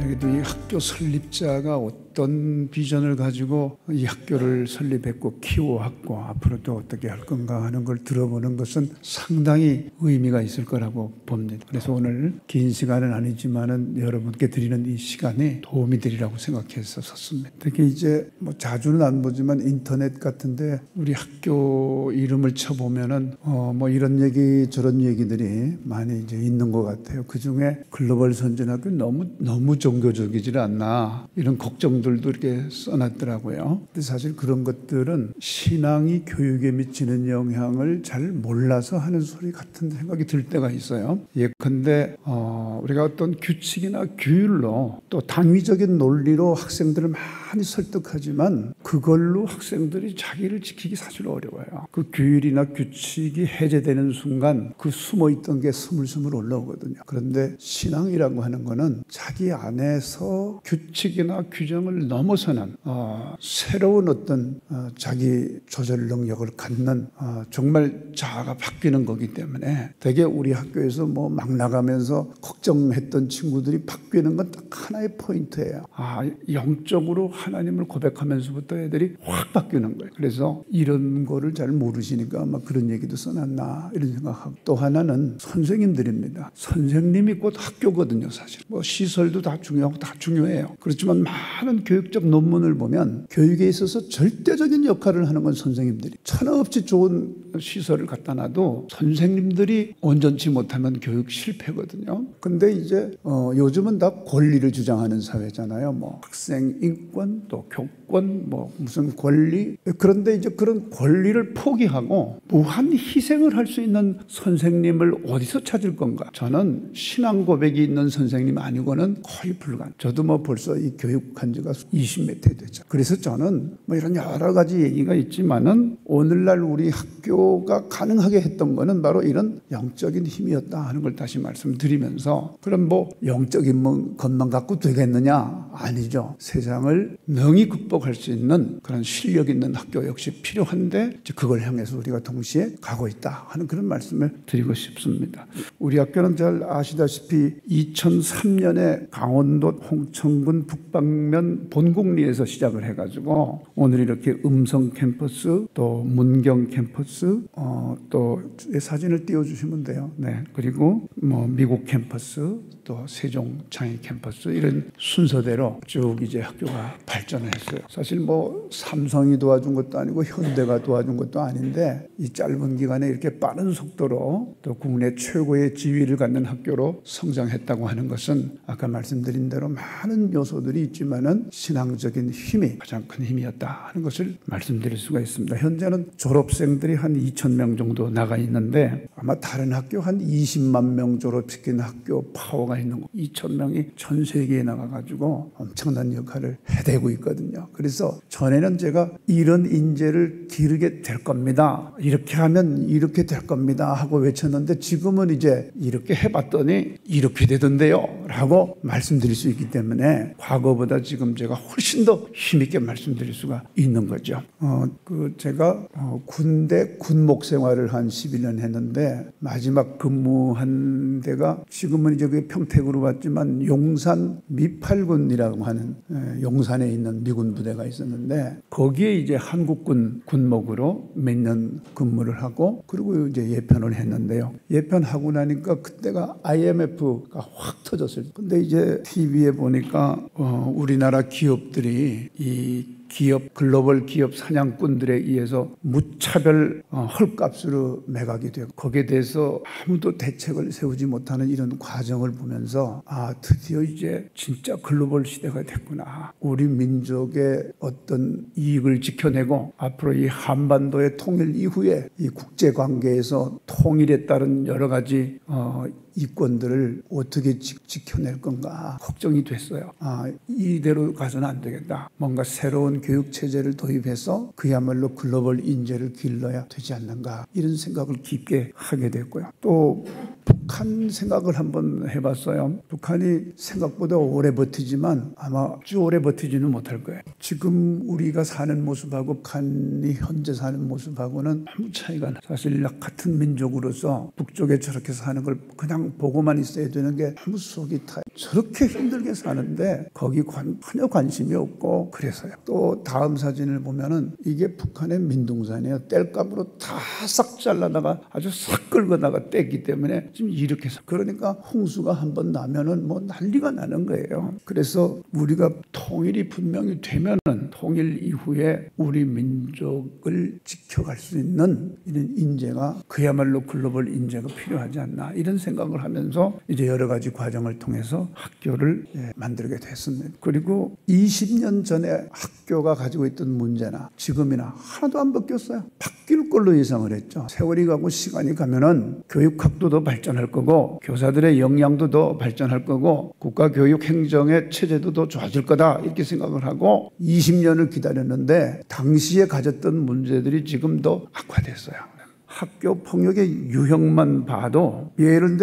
여기도 이 학교 설립자가 어떤 비전을 가지고 이 학교를 설립했고 키워왔고 앞으로도 어떻게 할 건가 하는 걸 들어보는 것은 상당히 의미가 있을 거라고 봅니다. 그래서 오늘 긴 시간은 아니지만은 여러분께 드리는 이 시간이 도움이 되리라고 생각해서 섰습니다. 특히 이제 뭐 자주는 안 보지만 인터넷 같은데 우리 학교 이름을 쳐보면은 뭐 이런 얘기 저런 얘기들이 많이 이제 있는 것 같아요. 그 중에 글로벌 선진학교 너무 종교적이지 않나 이런 걱정들도 이렇게 써놨더라고요. 근데 사실 그런 것들은 신앙이 교육에 미치는 영향을 잘 몰라서 하는 소리 같은 생각이 들 때가 있어요. 예컨대 우리가 어떤 규칙이나 규율로 또 당위적인 논리로 학생들을 많이 설득하지만 그걸로 학생들이 자기를 지키기 사실 어려워요. 그 규율이나 규칙이 해제되는 순간 그 숨어있던 게 스물스물 올라오거든요. 그런데 신앙이라고 하는 거는 자기 안에서 규칙이나 규정을 넘어서는 새로운 어떤 자기 조절 능력을 갖는 정말 자아가 바뀌는 거기 때문에 되게 우리 학교에서 뭐 막 나가면서 걱정했던 친구들이 바뀌는 건 딱 하나의 포인트예요. 영적으로 하나님을 고백하면서부터 애들이 확 바뀌는 거예요. 그래서 이런 거를 잘 모르시니까 아마 그런 얘기도 써놨나 이런 생각하고, 또 하나는 선생님들입니다. 선생님이 곧 학교거든요. 사실 뭐 시설도 다 중요하고 다 중요해요. 그렇지만 많은 교육적 논문을 보면 교육에 있어서 절대적인 역할을 하는 건 선생님들이, 천하없이 좋은 시설을 갖다 놔도 선생님들이 온전치 못하면 교육 실패거든요. 근데 이제 요즘은 다 권리를 주장하는 사회잖아요. 뭐 학생 인권, 또 교권, 뭐 무슨 권리. 그런데 이제 그런 권리를 포기하고 무한 희생을 할 수 있는 선생님을 어디서 찾을 건가? 저는 신앙 고백이 있는 선생님 아니고는 거의 불가능. 저도 뭐 벌써 이 교육한 지가 20몇 해 되죠. 그래서 저는 뭐 이런 여러 가지 얘기가 있지만은 오늘날 우리 학교가 가능하게 했던 거는 바로 이런 영적인 힘이었다 하는 걸 다시 말씀드리면서, 그럼 뭐 영적인 것만 갖고 되겠느냐? 아니죠. 세상을 능히 극복할 수 있는 그런 실력 있는 학교 역시 필요한데 이제 그걸 향해서 우리가 동시에 가고 있다 하는 그런 말씀을 드리고 싶습니다. 우리 학교는 잘 아시다시피 2003년에 강원도 홍천군 북방면 본곡리에서 시작을 해가지고 오늘 이렇게 음성 캠퍼스, 또 문경 캠퍼스, 또 사진을 띄워주시면 돼요. 네, 그리고 뭐 미국 캠퍼스, 또 세종 창의 캠퍼스, 이런 순서대로 쭉 이제 학교가 발전을 했어요. 사실 뭐 삼성이 도와준 것도 아니고 현대가 도와준 것도 아닌데 이 짧은 기간에 이렇게 빠른 속도로 또 국내 최고의 지위를 갖는 학교로 성장했다고 하는 것은 아까 말씀드린 대로 많은 요소들이 있지만은 신앙적인 힘이 가장 큰 힘이었다 하는 것을 말씀드릴 수가 있습니다. 현재는 졸업생들이 한 2,000명 정도 나가 있는데 아마 다른 학교 한 20만 명 졸업시킨 학교 파워가 있는 거, 2,000명이 전 세계에 나가가지고 엄청난 역할을 해대고 있거든요. 그래서 전에는 제가 이런 인재를 기르게 될 겁니다, 이렇게 하면 이렇게 될 겁니다 하고 외쳤는데 지금은 이제 이렇게 해봤더니 이렇게 되던데요 라고 말씀드릴 수 있기 때문에 과거보다 지금 제가 훨씬 더 힘있게 말씀드릴 수가 있는 거죠. 제가 군대 군목 생활을 한 11년 했는데 마지막 근무한 데가 지금은 이제 그 평택으로 왔지만 용산 미팔군이라고 하는 용산에 있는 미군 부대가 있었는데 거기에 이제 한국군 군목으로 몇 년 근무를 하고 그리고 이제 예편을 했는데요. 예편하고 나니까 그때가 IMF가 확 터졌어요. 근데 이제 TV에 보니까 우리나라 기업들이 이 글로벌 기업 사냥꾼들에 의해서 무차별 헐값으로 매각이 되고 거기에 대해서 아무도 대책을 세우지 못하는 이런 과정을 보면서 드디어 이제 진짜 글로벌 시대가 됐구나. 우리 민족의 어떤 이익을 지켜내고 앞으로 이 한반도의 통일 이후에 이 국제관계에서 통일에 따른 여러 가지 이권들을 어떻게 지켜낼 건가 걱정이 됐어요. 이대로 가서는 안 되겠다. 뭔가 새로운 새로운 교육 체제를 도입해서 그야말로 글로벌 인재를 길러야 되지 않는가, 이런 생각을 깊게 하게 됐고요. 또 북한 생각을 한번 해봤어요. 북한이 생각보다 오래 버티지만 아마 아주 오래 버티지는 못할 거예요. 지금 우리가 사는 모습하고 북한이 현재 사는 모습하고는 아무 차이가 나요. 사실 같은 민족으로서 북쪽에 저렇게 사는 걸 그냥 보고만 있어야 되는 게 너무 속이 타요. 저렇게 힘들게 사는데 거기 전혀 관심이 없고 그래서요. 또 다음 사진을 보면은 이게 북한의 민둥산이에요. 땔감으로 다 싹 잘라다가 아주 싹 긁어다가 뗐기 때문에 지금 이렇게 해서, 그러니까 홍수가 한번 나면은 뭐 난리가 나는 거예요. 그래서 우리가 통일이 분명히 되면은 통일 이후에 우리 민족을 지켜갈 수 있는 이런 인재가 그야말로 글로벌 인재가 필요하지 않나, 이런 생각을 하면서 이제 여러 가지 과정을 통해서 학교를 만들게 됐습니다. 그리고 20년 전에 학교가 가지고 있던 문제나 지금이나 하나도 안 바뀌었어요. 바뀔 걸로 예상을 했죠. 세월이 가고 시간이 가면은 교육학도 더 발전할 거고 교사들의 역량도 더 발전할 거고 국가교육 행정의 체제도 더 좋아질 거다, 이렇게 생각을 하고 20년을 기다렸는데 당시에 가졌던 문제들이 지금 더 악화됐어요. 학교 폭력의 유형만 봐도 예를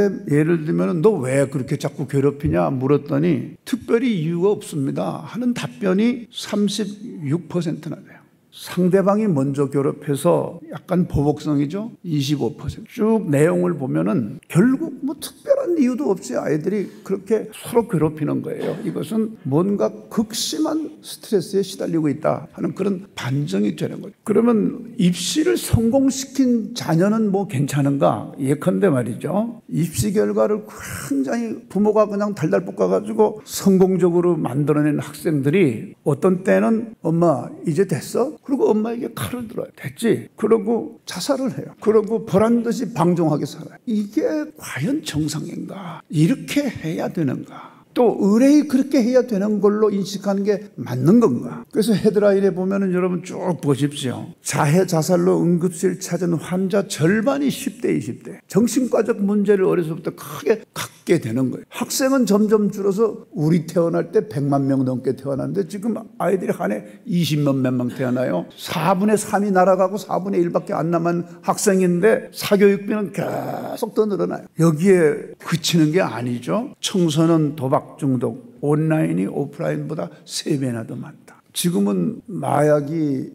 들면 너 왜 그렇게 자꾸 괴롭히냐 물었더니 특별히 이유가 없습니다 하는 답변이 36%나 돼요. 상대방이 먼저 괴롭혀서 약간 보복성이죠. 25%. 쭉 내용을 보면은 결국 뭐 특별한 이유도 없이 아이들이 그렇게 서로 괴롭히는 거예요. 이것은 뭔가 극심한 스트레스에 시달리고 있다 하는 그런 반증이 되는 거죠. 그러면 입시를 성공시킨 자녀는 뭐 괜찮은가? 예컨대 말이죠. 입시 결과를 굉장히 부모가 그냥 달달 볶아가지고 성공적으로 만들어낸 학생들이 어떤 때는 엄마 이제 됐어? 그리고 엄마에게 칼을 들어요. 됐지? 그러고 자살을 해요. 그러고 보란듯이 방종하게 살아요. 이게 과연 정상인가? 이렇게 해야 되는가? 또 의뢰이 그렇게 해야 되는 걸로 인식하는 게 맞는 건가? 그래서 헤드라인에 보면은 여러분 쭉 보십시오. 자해 자살로 응급실 찾은 환자 절반이 10대, 20대. 정신과적 문제를 어려서부터 크게 갖게 되는 거예요. 학생은 점점 줄어서 우리 태어날 때 100만 명 넘게 태어났는데 지금 아이들이 한 해 20만 명 태어나요. 4분의 3이 날아가고 4분의 1밖에 안 남은 학생인데 사교육비는 계속 더 늘어나요. 여기에 그치는 게 아니죠. 청소년 도박 중독, 온라인이 오프라인보다 3배나 더 많다. 지금은 마약이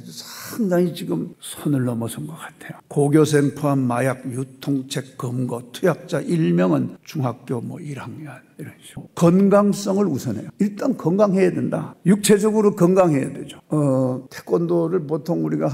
상당히 지금 선을 넘어선 것 같아요. 고교생 포함 마약 유통책 검거, 투약자 1명은 중학교 1학년 이런 식으로. 건강성을 우선해요. 일단 건강해야 된다. 육체적으로 건강해야 되죠. 태권도를 보통 우리가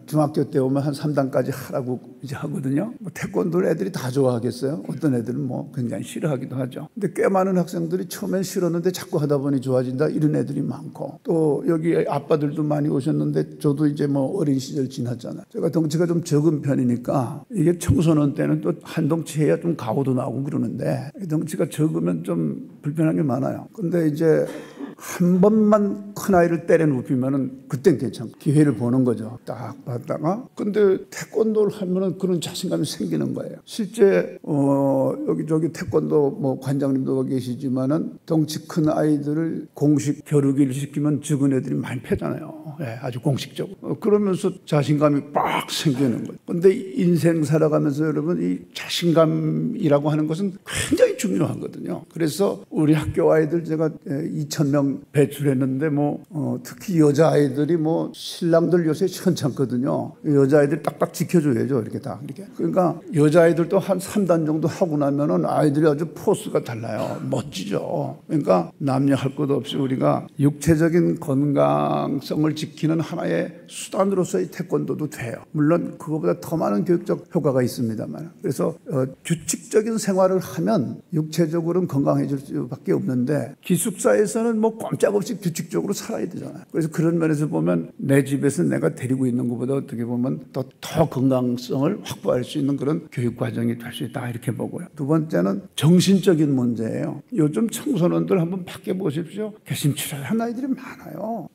중학교 때 오면 한 3단까지 하라고 이제 하거든요. 태권도를 애들이 다 좋아하겠어요? 어떤 애들은 굉장히 싫어하기도 하죠. 근데 꽤 많은 학생들이 처음엔 싫었는데 자꾸 하다 보니 좋아진다, 이런 애들이 많고, 또 여기 아빠들도 많이 오셨는데 저도 이제 어린 시절 지났잖아요. 제가 덩치가 좀 적은 편이니까 이게 청소년 때는 또 한 덩치 해야 좀 가오도 나오고 그러는데 덩치가 적으면 좀 불편한 게 많아요. 근데 이제 한 번만 큰아이를 때려 눕히면은 그땐 괜찮고 기회를 보는 거죠. 딱 봤다가. 근데 태권도를 하면은 그런 자신감이 생기는 거예요. 실제 여기저기 태권도 관장님도 계시지만은 덩치 큰 아이들을 공식 겨루기를 시키면 적은 애들이 많이 패잖아요. 네, 아주 공식적으로. 그러면서 자신감이 빡 생기는 거예요. 근데 인생 살아가면서 여러분 이 자신감이라고 하는 것은 굉장히 중요하거든요. 그래서 우리 학교 아이들 제가 2,000명 배출했는데 특히 여자아이들이 신랑들 요새 시원찮거든요. 여자아이들 딱딱 지켜줘야죠. 이렇게 다. 이렇게. 그러니까 여자아이들도 한 3단 정도 하고 나면은 아이들이 아주 포스가 달라요. 멋지죠. 그러니까 남녀 할 것 없이 우리가 육체적인 건강성을 지키는 하나의 수단으로서의 태권도도 돼요. 물론 그거보다 더 많은 교육적 효과가 있습니다만. 그래서 규칙적인 생활을 하면 육체적으로는 건강해질 수밖에 없는데 기숙사에서는 꼼짝없이 규칙적으로 살아야 되잖아요. 그래서 그런 면에서 보면 내 집에서 내가 데리고 있는 것보다 어떻게 보면 더 건강성을 확보할 수 있는 그런 교육 과정이 될 수 있다, 이렇게 보고요. 두 번째는 정신적인 문제예요. 요즘 청소년들 한번 밖에 보십시오. 개심치레한 아이들이 많아요.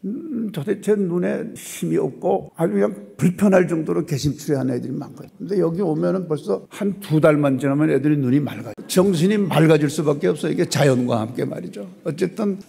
도대체 눈에 힘이 없고 아주 그냥 불편할 정도로 개심치레한 애들이 많거든요. 근데 여기 오면은 벌써 한 2달만 지나면 애들이 눈이 맑아요. 정신이 맑아질 수밖에 없어요. 이게 자연과 함께 말이죠. 어쨌든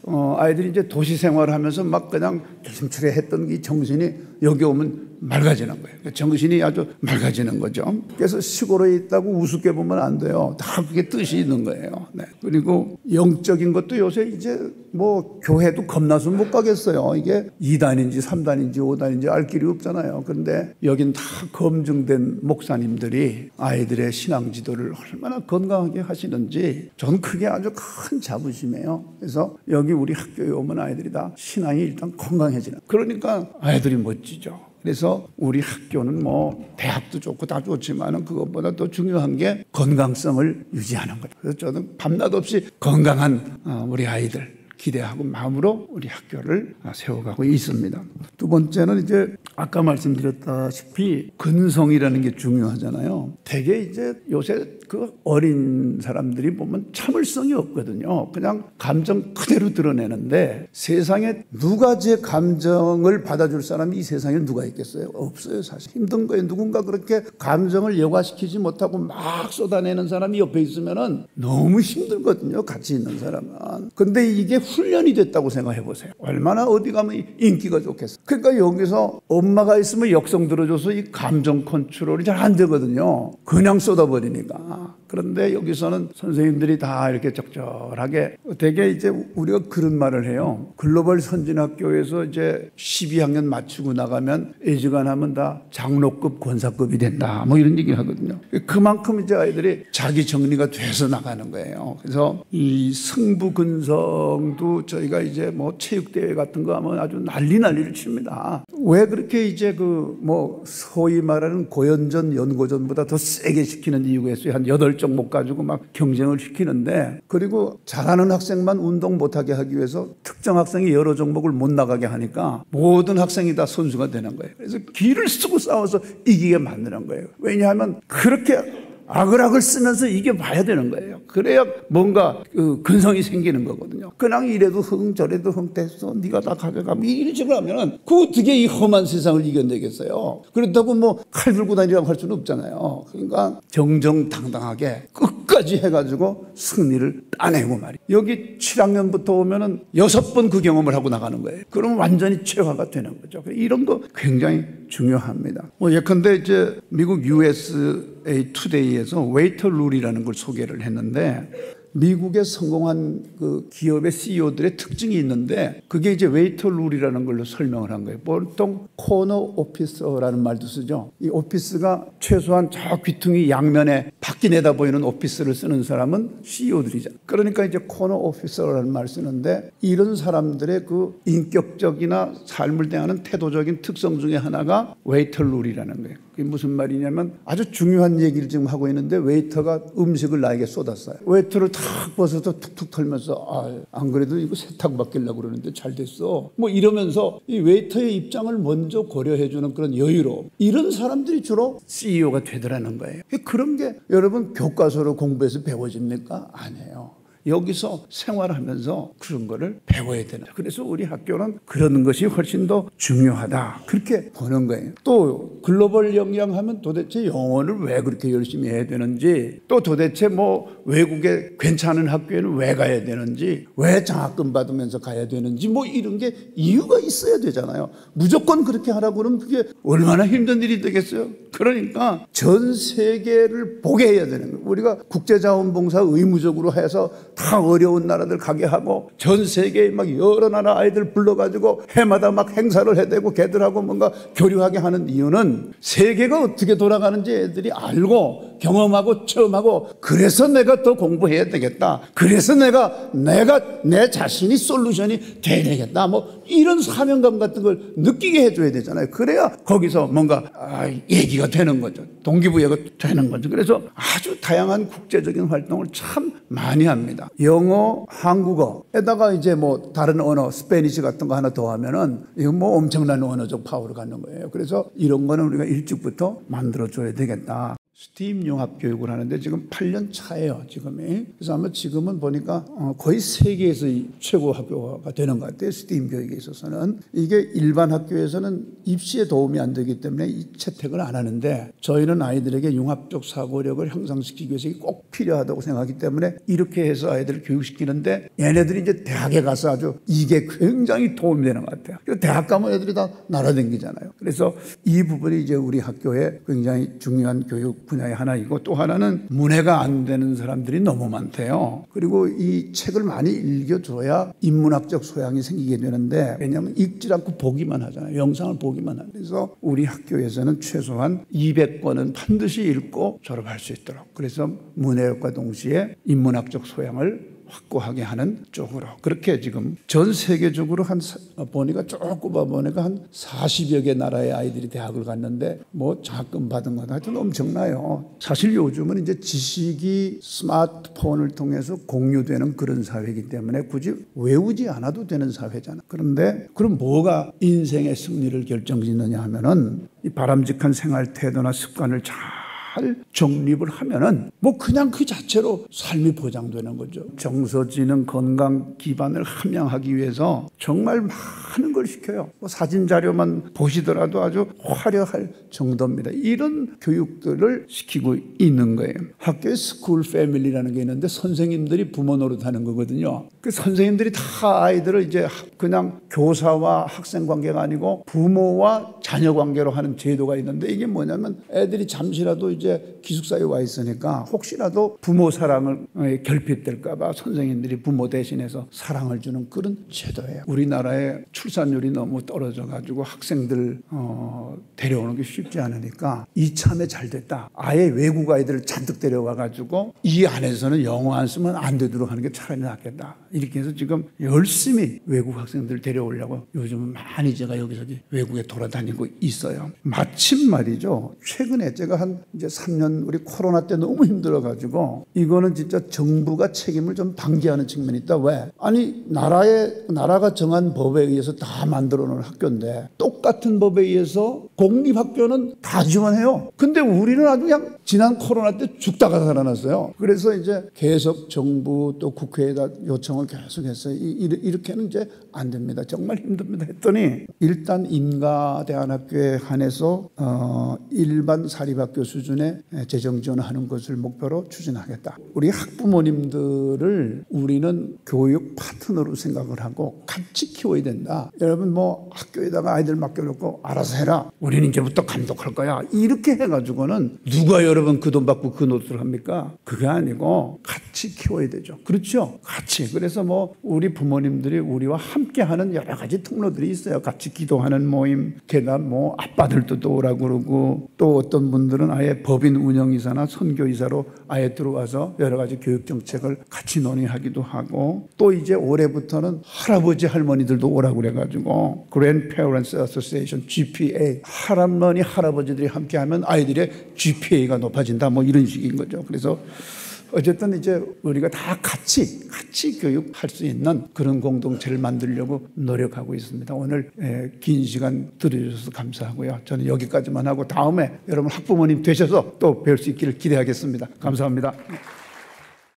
아이들이 이제 도시 생활을 하면서 막 그냥 기심출해 했던 이 정신이 여기 오면 맑아지는 거예요. 정신이 아주 맑아지는 거죠. 그래서 시골에 있다고 우습게 보면 안 돼요. 다 그게 뜻이 있는 거예요. 네. 그리고 영적인 것도 요새 이제 뭐 교회도 겁나서 못 가겠어요. 이게 2단인지 3단인지 5단인지 알 길이 없잖아요. 그런데 여긴 다 검증된 목사님들이 아이들의 신앙 지도를 얼마나 건강하게 하시는지 저는 그게 아주 큰 자부심이에요. 그래서 여기 우리 학교에 오면 아이들이 다 신앙이 일단 건강해지는. 그러니까 아이들이 멋지죠. 그래서 우리 학교는 뭐 대학도 좋고 다 좋지만은 그것보다 더 중요한 게 건강성을 유지하는 거예요. 그래서 저는 밤낮 없이 건강한 우리 아이들 기대하고 마음으로 우리 학교를 세워가고 있습니다. 두 번째는 이제 아까 말씀드렸다시피 근성이라는 게 중요하잖아요. 되게 이제 요새 그 어린 사람들이 보면 참을성이 없거든요. 그냥 감정 그대로 드러내는데 세상에 누가 제 감정을 받아줄 사람이 이 세상에 누가 있겠어요? 없어요, 사실. 힘든 거에 누군가 그렇게 감정을 여과시키지 못하고 막 쏟아내는 사람이 옆에 있으면은 너무 힘들거든요, 같이 있는 사람은. 근데 이게 훈련이 됐다고 생각해 보세요. 얼마나 어디 가면 인기가 좋겠어요. 그러니까 여기서 엄마가 있으면 역성 들어줘서 이 감정 컨트롤이 잘 안 되거든요. 그냥 쏟아버리니까. 그런데 여기서는 선생님들이 다 이렇게 적절하게 되게 이제 우리가 그런 말을 해요. 글로벌 선진학교에서 이제 12학년 마치고 나가면 애지간하면 다 장로급 권사급이 된다. 뭐 이런 얘기를 하거든요. 그만큼 이제 아이들이 자기 정리가 돼서 나가는 거예요. 그래서 이 승부 근성도 저희가 이제 뭐 체육대회 같은 거 하면 아주 난리를 칩니다. 왜 그렇게 이제 그 뭐 소위 말하는 고연전 연고전보다 더 세게 시키는 이유가 있어요. 한 8종목 가지고 막 경쟁을 시키는데, 그리고 잘하는 학생만 운동 못하게 하기 위해서 특정 학생이 여러 종목을 못 나가게 하니까 모든 학생이 다 선수가 되는 거예요. 그래서 기를 쓰고 싸워서 이기게 만드는 거예요. 왜냐하면 그렇게 악을 쓰면서 이겨봐야 되는 거예요. 그래야 뭔가 그 근성이 생기는 거거든요. 그냥 이래도 흥 저래도 흥 됐어 네가 다 가져가 이런 식으로 하면은 그 어떻게 이 험한 세상을 이겨내겠어요. 그렇다고 뭐 칼 들고 다니라고 할 수는 없잖아요. 그러니까 정정당당하게 끝까지 해가지고 승리를 따내고 말이에요. 여기 7학년부터 오면은 6번 그 경험을 하고 나가는 거예요. 그러면 완전히 최화가 되는 거죠. 이런 거 굉장히 중요합니다. 뭐 예컨대 이제 미국 USA 투데이에서 웨이터 룰이라는 걸 소개를 했는데, 미국의 성공한 그 기업의 CEO들의 특징이 있는데 그게 이제 웨이터 룰이라는 걸로 설명을 한 거예요. 보통 코너 오피서라는 말도 쓰죠. 이 오피스가 최소한 저 귀퉁이 양면에 밖이 내다 보이는 오피스를 쓰는 사람은 CEO들이잖아요. 그러니까 이제 코너 오피서라는 말을 쓰는데, 이런 사람들의 그 인격적이나 삶을 대하는 태도적인 특성 중에 하나가 웨이터 룰이라는 거예요. 그게 무슨 말이냐면 아주 중요한 얘기를 지금 하고 있는데 웨이터가 음식을 나에게 쏟았어요. 웨이터를 탁 벗어서 툭툭 털면서 안 그래도 이거 세탁 맡기려고 그러는데 잘 됐어 뭐 이러면서 이 웨이터의 입장을 먼저 고려해 주는 그런 여유로, 이런 사람들이 주로 CEO가 되더라는 거예요. 그런 게 여러분 교과서로 공부해서 배워집니까? 아니에요. 여기서 생활하면서 그런 거를 배워야 되는. 그래서 우리 학교는 그런 것이 훨씬 더 중요하다, 그렇게 보는 거예요. 또 글로벌 영양 하면 도대체 영어를 왜 그렇게 열심히 해야 되는지, 또 도대체 뭐 외국에 괜찮은 학교에는 왜 가야 되는지, 왜 장학금 받으면서 가야 되는지, 뭐 이런 게 이유가 있어야 되잖아요. 무조건 그렇게 하라고 그러면 그게 얼마나 힘든 일이 되겠어요. 그러니까 전 세계를 보게 해야 되는 거예요. 우리가 국제자원봉사 의무적으로 해서 다 어려운 나라들 가게 하고 전 세계에 막 여러 나라 아이들 불러가지고 해마다 막 행사를 해대고 걔들하고 뭔가 교류하게 하는 이유는 세계가 어떻게 돌아가는지 애들이 알고 경험하고 체험하고, 그래서 내가 더 공부해야 되겠다, 그래서 내가 내 자신이 솔루션이 돼야 되겠다, 뭐 이런 사명감 같은 걸 느끼게 해줘야 되잖아요. 그래야 거기서 뭔가 얘기가 되는 거죠. 동기부여가 되는 거죠. 그래서 아주 다양한 국제적인 활동을 참 많이 합니다. 영어, 한국어에다가 이제 뭐 다른 언어, 스페니시 같은 거 하나 더 하면은 이거 뭐 엄청난 언어적 파워를 갖는 거예요. 그래서 이런 거는 우리가 일찍부터 만들어줘야 되겠다. 스팀 융합 교육을 하는데 지금 8년 차예요, 지금이. 그래서 아마 지금은 보니까 거의 세계에서 최고 학교가 되는 것 같아요, 스팀 교육에 있어서는. 이게 일반 학교에서는 입시에 도움이 안 되기 때문에 이 채택을 안 하는데, 저희는 아이들에게 융합적 사고력을 향상시키기 위해서 이게 꼭 필요하다고 생각하기 때문에 이렇게 해서 아이들을 교육시키는데, 얘네들이 이제 대학에 가서 아주 이게 굉장히 도움이 되는 것 같아요. 그래서 대학 가면 애들이 다 날아다니잖아요. 그래서 이 부분이 이제 우리 학교에 굉장히 중요한 교육 분야의 하나이고, 또 하나는 문해가 안 되는 사람들이 너무 많대요. 그리고 이 책을 많이 읽어줘야 인문학적 소양이 생기게 되는데, 왜냐하면 읽지 않고 보기만 하잖아요. 영상을 보기만 하죠. 그래서 우리 학교에서는 최소한 200권은 반드시 읽고 졸업할 수 있도록, 그래서 문해력과 동시에 인문학적 소양을 확고하게 하는 쪽으로, 그렇게 지금 전 세계적으로 보니까 쭉 꼽아보니까 한 40여 개 나라의 아이들이 대학을 갔는데 뭐 장학금 받은 건 하여튼 엄청나요. 사실 요즘은 이제 지식이 스마트폰을 통해서 공유되는 그런 사회이기 때문에 굳이 외우지 않아도 되는 사회잖아. 그런데 그럼 뭐가 인생의 승리를 결정짓느냐 하면은 이 바람직한 생활 태도나 습관을 잘 정립을 하면은 뭐 그냥 그 자체로 삶이 보장되는 거죠. 정서지능 건강 기반을 함양하기 위해서 정말 많은 걸 시켜요. 뭐 사진 자료만 보시더라도 아주 화려할 정도입니다. 이런 교육들을 시키고 있는 거예요. 학교에 스쿨 패밀리라는 게 있는데 선생님들이 부모 노릇하는 거거든요. 그 선생님들이 다 아이들을 이제 그냥 교사와 학생 관계가 아니고 부모와 자녀 관계로 하는 제도가 있는데, 이게 뭐냐면 애들이 잠시라도 이제 기숙사에 와 있으니까 혹시라도 부모 사랑을 결핍될까 봐 선생님들이 부모 대신해서 사랑을 주는 그런 제도예요. 우리나라의 출산율이 너무 떨어져 가지고 학생들 데려오는 게 쉽지 않으니까 이참에 잘 됐다. 아예 외국 아이들을 잔뜩 데려와 가지고 이 안에서는 영어 안 쓰면 안 되도록 하는 게 차라리 낫겠다. 이렇게 해서 지금 열심히 외국 학생들 데려오려고 요즘은 많이 제가 여기저기 외국에 돌아다니고 있어요. 마침 말이죠. 최근에 제가 한 이제 3년 우리 코로나 때 너무 힘들어가지고 이거는 진짜 정부가 책임을 좀 방기하는 측면이 있다. 왜? 아니 나라가 정한 법에 의해서 다 만들어 놓은 학교인데 똑같은 법에 의해서 공립학교는 다 지원해요. 근데 우리는 아주 그냥 지난 코로나 때 죽다가 살아났어요. 그래서 이제 계속 정부 또 국회에다 요청을 계속했어요. 이렇게는 이제 안 됩니다. 정말 힘듭니다. 했더니 일단 인가대안학교에 한해서 일반 사립학교 수준의 재정 지원하는 것을 목표로 추진하겠다. 우리 학부모님들을 우리는 교육 파트너로 생각을 하고 같이 키워야 된다. 여러분 뭐 학교에다가 아이들 맡겨놓고 알아서 해라. 우리는 이제부터 감독할 거야. 이렇게 해가지고는 누가 여러분 그 돈 받고 그 노릇을 합니까? 그게 아니고 같이 키워야 되죠. 그렇죠? 같이. 그래서 뭐 우리 부모님들이 우리와 함께하는 여러 가지 통로들이 있어요. 같이 기도하는 모임, 게다가 뭐 아빠들도 또 오라고 그러고, 또 어떤 분들은 아예 법인 운영이사나 선교이사로 아예 들어와서 여러 가지 교육 정책을 같이 논의하기도 하고, 또 이제 올해부터는 할아버지 할머니들도 오라고 그래가지고 Grandparents Association GPA, 할머니 할아버지들이 함께하면 아이들의 GPA가 높아진다. 뭐 이런 식인 거죠. 그래서 어쨌든 이제 우리가 다 같이 교육할 수 있는 그런 공동체를 만들려고 노력하고 있습니다. 오늘 긴 시간 들어주셔서 감사하고요. 저는 여기까지만 하고 다음에 여러분 학부모님 되셔서 또 뵐 수 있기를 기대하겠습니다. 감사합니다.